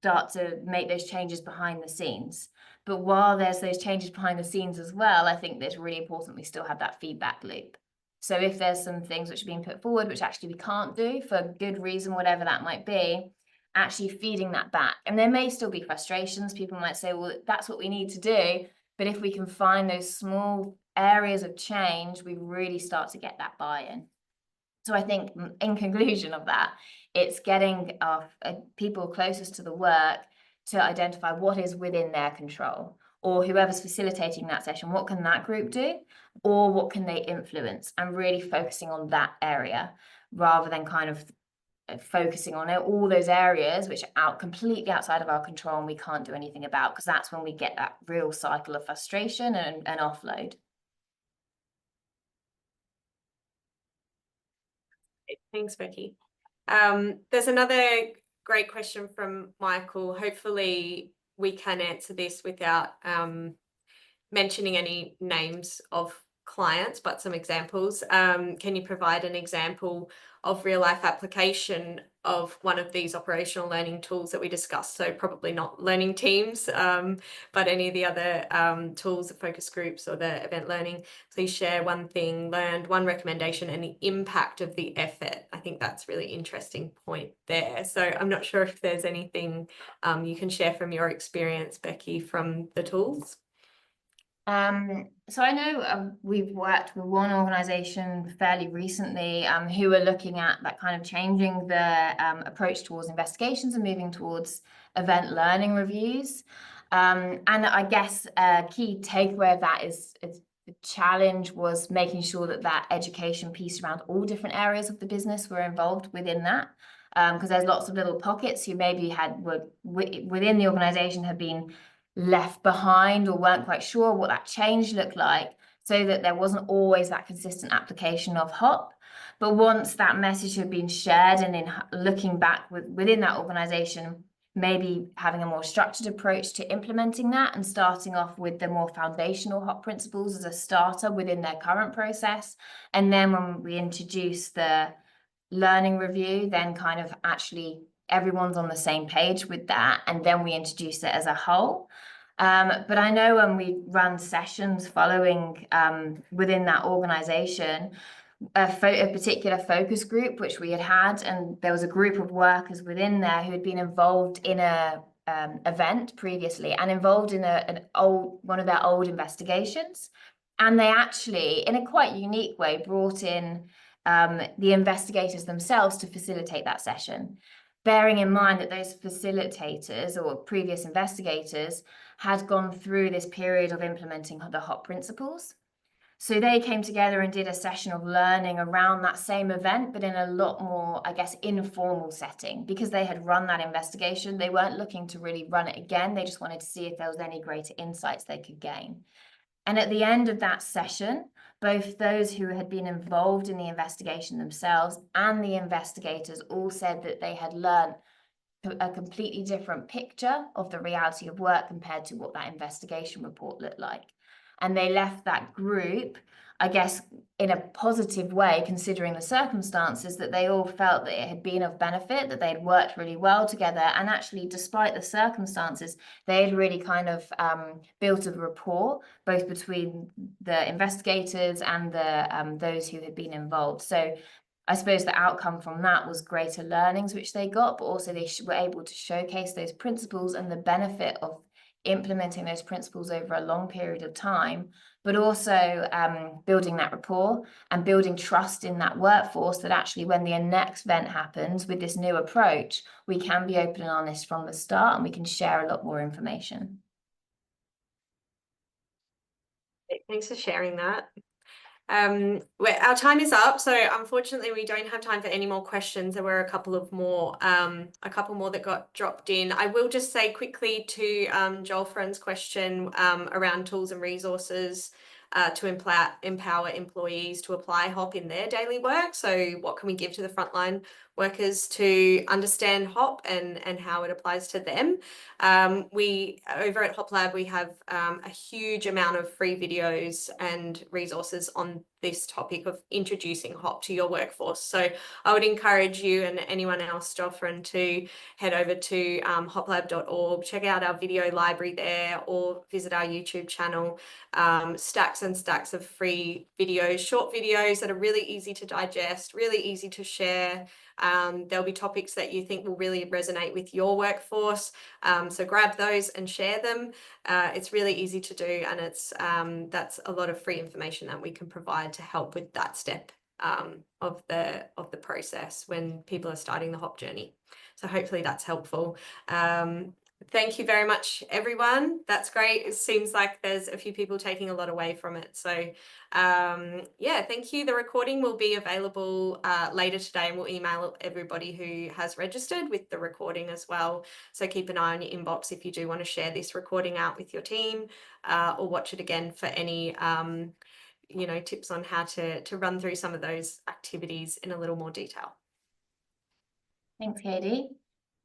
start to make those changes behind the scenes. But while there's those changes behind the scenes as well, I think it's really important we still have that feedback loop. So if there's some things which are being put forward, which actually we can't do for good reason, whatever that might be, actually feeding that back. And there may still be frustrations. People might say, well, that's what we need to do. But if we can find those small areas of change, we really start to get that buy-in. So I think in conclusion of that, it's getting our people closest to the work to identify what is within their control, or whoever's facilitating that session, what can that group do, or what can they influence, and really focusing on that area rather than kind of focusing on all those areas which are completely outside of our control and we can't do anything about, because that's when we get that real cycle of frustration and offload. Thanks, Becky. There's another great question from Michael. Hopefully we can answer this without mentioning any names of clients, but some examples. Can you provide an example of real life application of one of these operational learning tools that we discussed? So probably not learning teams, but any of the other tools, the focus groups or the event learning. Please share one thing learned, one recommendation, and the impact of the effort. I think that's a really interesting point there. So I'm not sure if there's anything you can share from your experience, Becky, from the tools. So I know we've worked with one organisation fairly recently who are looking at that kind of changing the approach towards investigations and moving towards event learning reviews. And I guess a key takeaway of that is the challenge was making sure that that education piece around all different areas of the business were involved within that. Because there's lots of little pockets who maybe were within the organisation have been left behind or weren't quite sure what that change looked like, so that there wasn't always that consistent application of HOP. But once that message had been shared, and in looking back within that organization, maybe having a more structured approach to implementing that and starting off with the more foundational HOP principles as a starter within their current process. And then when we introduce the learning review, then kind of actually everyone's on the same page with that, and then we introduce it as a whole. But I know when we run sessions following within that organization, a particular focus group which we had, and there was a group of workers within there who had been involved in a event previously and involved in one of their old investigations, and they actually, in a quite unique way, brought in the investigators themselves to facilitate that session, bearing in mind that those facilitators or previous investigators had gone through this period of implementing the HOP principles. So they came together and did a session of learning around that same event, but in a lot more, I guess, informal setting, because they had run that investigation. They weren't looking to really run it again. They just wanted to see if there was any greater insights they could gain. And at the end of that session, both those who had been involved in the investigation themselves and the investigators all said that they had learned a completely different picture of the reality of work compared to what that investigation report looked like. And they left that group, I guess, in a positive way, considering the circumstances, that they all felt that it had been of benefit, that they had worked really well together. And actually, despite the circumstances, they had really kind of built a rapport, both between the investigators and the those who had been involved. So I suppose the outcome from that was greater learnings, which they got, but also they were able to showcase those principles and the benefit of implementing those principles over a long period of time, but also building that rapport and building trust in that workforce, that actually when the next event happens with this new approach, we can be open and honest from the start and we can share a lot more information. Thanks for sharing that. Our time is up, so unfortunately we don't have time for any more questions. There were a couple more that got dropped in. I will just say quickly to Joel Friend's question around tools and resources. to empower employees to apply HOP in their daily work. So what can we give to the frontline workers to understand HOP and how it applies to them? We over at HOPLAB, we have a huge amount of free videos and resources on this topic of introducing HOP to your workforce. So I would encourage you and anyone else, Joffrin, to head over to hoplab.org, check out our video library there, or visit our YouTube channel. Stacks and stacks of free videos, short videos that are really easy to digest, really easy to share. There'll be topics that you think will really resonate with your workforce. So grab those and share them. It's really easy to do, and that's a lot of free information that we can provide to help with that step of the process when people are starting the HOP journey. So hopefully that's helpful. Thank you very much, everyone. That's great. It seems like there's a few people taking a lot away from it. So yeah, thank you. The recording will be available later today, and we'll email everybody who has registered with the recording as well. So keep an eye on your inbox if you do want to share this recording out with your team, or watch it again for any tips on how to run through some of those activities in a little more detail. Thanks, Katie.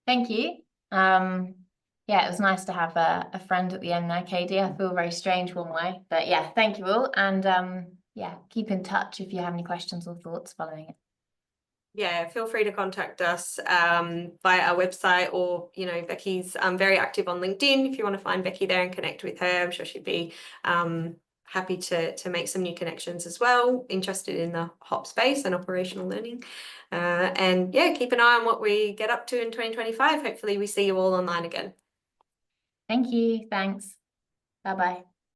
Thank you. Yeah, it was nice to have a friend at the end there, Katie. I feel very strange one way, but yeah, thank you all. And yeah, keep in touch if you have any questions or thoughts following it. Yeah, feel free to contact us via our website, or Becky's very active on LinkedIn. If you want to find Becky there and connect with her, I'm sure she'd be happy to make some new connections as well, interested in the HOP space and operational learning. And yeah, keep an eye on what we get up to in 2025. Hopefully we see you all online again. Thank you. Thanks. Bye-bye.